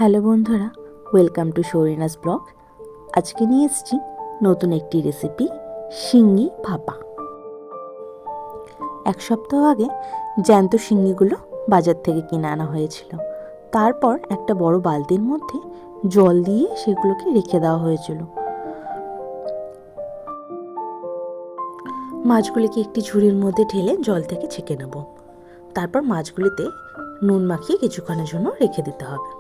Hello বন্ধুরা, welcome to শৌরিনাস blog. আজকে নিয়ে এসেছি নতুন একটি রেসিপি, শিঙি ভাপা। এক সপ্তাহ আগে জ্যান্ত শিঙিগুলো বাজার থেকে কিনে আনা হয়েছিল। তারপর একটা বড় বালতির মধ্যে জল দিয়ে সেগুলোকে রেখে দেওয়া হয়েছিল। মাছগুলিকে একটি ঝুড়ির মধ্যে ঢেলে জল থেকে ছেঁকে নেব। তারপর মাছগুলিতে নুন মাখিয়ে কিছুক্ষণের জন্য রেখে দিতে হবে।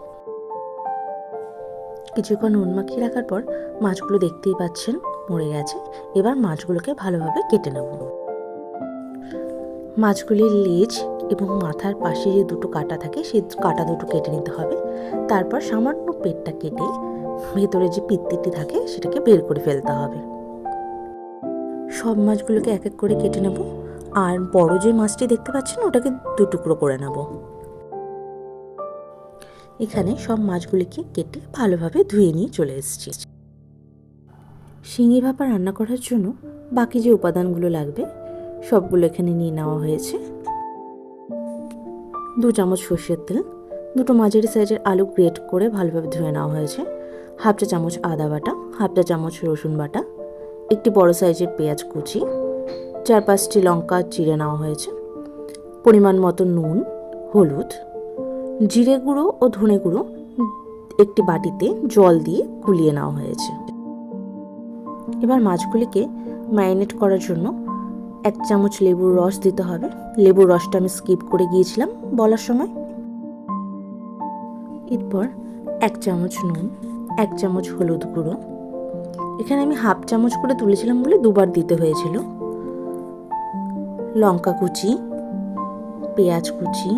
কিছুক্ষণ নুন মাখিয়ে রাখার পর মাছগুলো দেখতেই পাচ্ছেন মরে গেছে। এবার মাছগুলোকে ভালোভাবে কেটে নেব। মাছগুলির লেজ এবং মাথার পাশে যে দুটো কাটা থাকে সেই কাটা দুটো কেটে নিতে হবে। তারপর সামান্য পেটটা কেটে ভেতরে যে পিত্তিটি থাকে সেটাকে বের করে ফেলতে হবে। সব মাছগুলোকে এক এক করে কেটে নেব। আর বড় যে মাছটি দেখতে পাচ্ছেন ওটাকে দু টুকরো করে নেব। এখানে সব মাছগুলিকে কেটে ভালোভাবে ধুয়ে নিয়ে চলে এসেছি। শিঙি ভাপা রান্না করার জন্য বাকি যে উপাদানগুলো লাগবে সবগুলো এখানে নিয়ে নেওয়া হয়েছে। 2 চামচ সর্ষের তেল, দুটো মাঝারি সাইজের আলু গ্রেট করে ভালোভাবে ধুয়ে নেওয়া হয়েছে, 1/2 চা চামচ আদা বাটা, 1/2 চা চামচ রসুন বাটা, একটি বড় সাইজের পেঁয়াজ কুচি, 4-5টি লঙ্কা চিড়ে নেওয়া হয়েছে, পরিমাণ মতো নুন, হলুদ, জিরে গুঁড়ো ও ধনে গুঁড়ো একটি বাটিতে জল দিয়ে গুলিয়ে নেওয়া হয়েছে। এবার মাছগুলিকে ম্যারিনেট করার জন্য 1 চামচ লেবুর রস দিতে হবে। লেবুর রসটা আমি স্কিপ করে গিয়েছিলাম বলার সময়। এরপর 1 চামচ নুন, 1 চামচ হলুদ গুঁড়ো, এখানে আমি 1/2 চামচ করে তুলেছিলাম বলে দুবার দিতে হয়েছিল, লঙ্কা কুচি, পেঁয়াজ কুচি,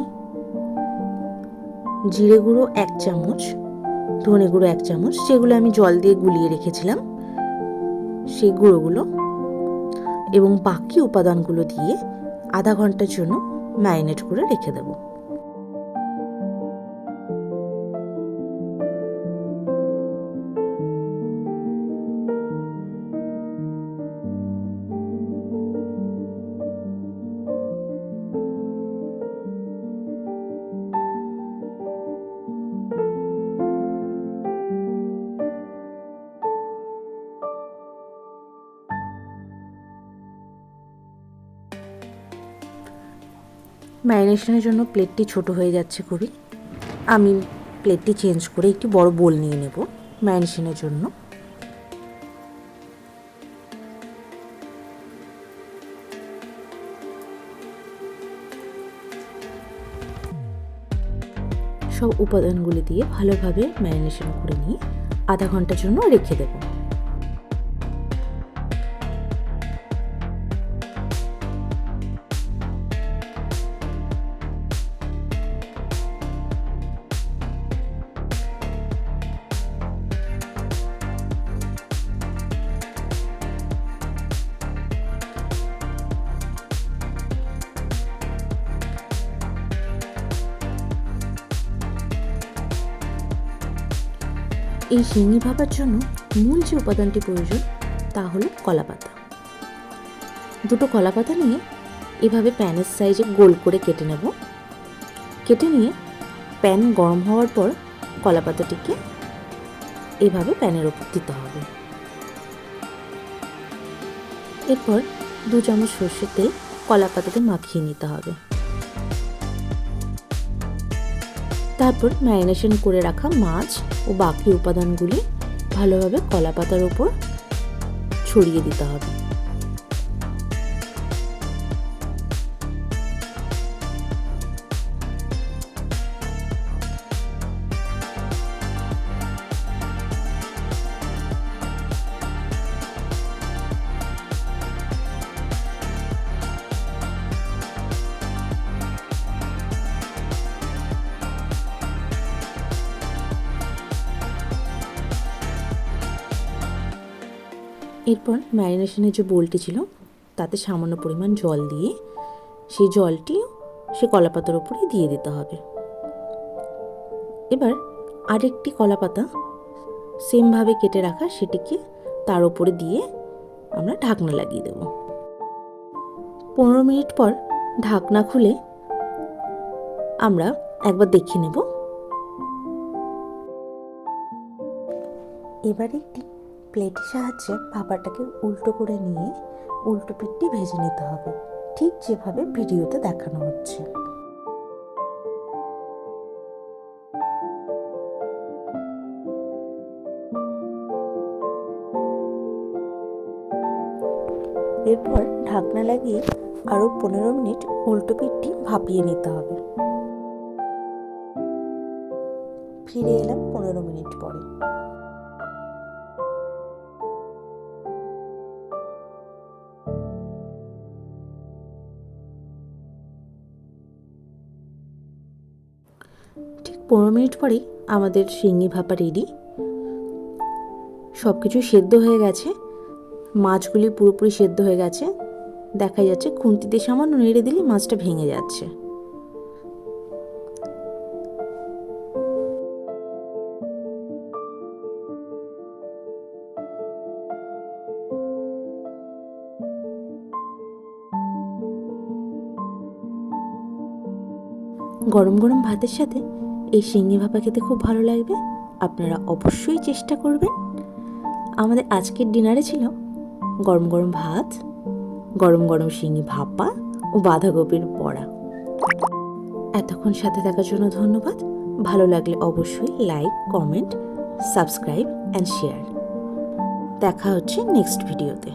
জিরে গুঁড়ো 1 চামচ, ধনে গুঁড়ো 1 চামচ, যেগুলো আমি জল দিয়ে গুলিয়ে রেখেছিলাম সেই গুঁড়োগুলো, এবং বাকি উপাদানগুলো দিয়ে আধা ঘন্টার জন্য ম্যারিনেট করে রেখে দেব। ম্যারিনেশনের জন্য প্লেটটি ছোট হয়ে যাচ্ছে খুবই। আমি প্লেটটি চেঞ্জ করে একটি বড় বোল নিয়ে নেব ম্যারিনেশনের জন্য। সব উপাদানগুলি দিয়ে ভালোভাবে ম্যারিনেশন করে নিয়ে আধা ঘন্টার জন্য রেখে দেব। এই শিঙি ভাপার জন্য মূল যে উপাদানটি প্রয়োজন তা হলো কলাপাতা। দুটো কলাপাতা নিয়ে এভাবে প্যানের সাইজে গোল করে কেটে নেব। কেটে নিয়ে প্যান গরম হওয়ার পর কলাপাতাটিকে এভাবে প্যানের ওপর দিতে হবে। এরপর 2 চামচ সর্ষের তেল কলাপাতাতে মাখিয়ে নিতে হবে। তারপর ম্যারিনেশন করে রাখা মাছ ও বাকি উপাদানগুলি ভালোভাবে কলাপাতার ওপর ছড়িয়ে দিতে হবে। এরপর ম্যারিনেশনের যে বোলটি ছিল তাতে সামান্য পরিমাণ জল দিয়ে সেই জলটি সে কলাপাতার উপরে দিয়ে দিতে হবে। এবার আরেকটি কলাপাতা সেমভাবে কেটে রাখা সেটিকে তার উপরে দিয়ে আমরা ঢাকনা লাগিয়ে দেব। 15 মিনিট পর ঢাকনা খুলে আমরা একবার দেখে নেব এবার একটি প্লেটের সাহায্যে ভাপাটাকে উল্টো করে নিয়ে উল্টো পিঠটি ভেজে নিতে হবে, ঠিক যেভাবে ভিডিওতে দেখানো হচ্ছে। এরপর ঢাকনা লাগিয়ে আরও 15 মিনিট উল্টো পিঠটি ভাপিয়ে নিতে হবে। ফিরে এলাম 15 মিনিট পরে। ঠিক 15 মিনিট পরেই আমাদের শিঙি ভাপা রেডি। সব কিছু সেদ্ধ হয়ে গেছে, মাছগুলি পুরোপুরি সেদ্ধ হয়ে গেছে, দেখা যাচ্ছে খুন্তিতে সামান্য নেড়ে দিলে মাছটা ভেঙে যাচ্ছে। গরম গরম ভাতের সাথে এই শিঙি ভাপা খেতে খুব ভালো লাগবে। আপনারা অবশ্যই চেষ্টা করবেন। আমাদের আজকের ডিনারে ছিল গরম গরম ভাত, গরম গরম শিঙি ভাপা ও বাঁধাকপির বড়া। এতক্ষণ সাথে থাকার জন্য ধন্যবাদ। ভালো লাগলে অবশ্যই like, comment, subscribe and share. দেখা হচ্ছে নেক্সট ভিডিওতে।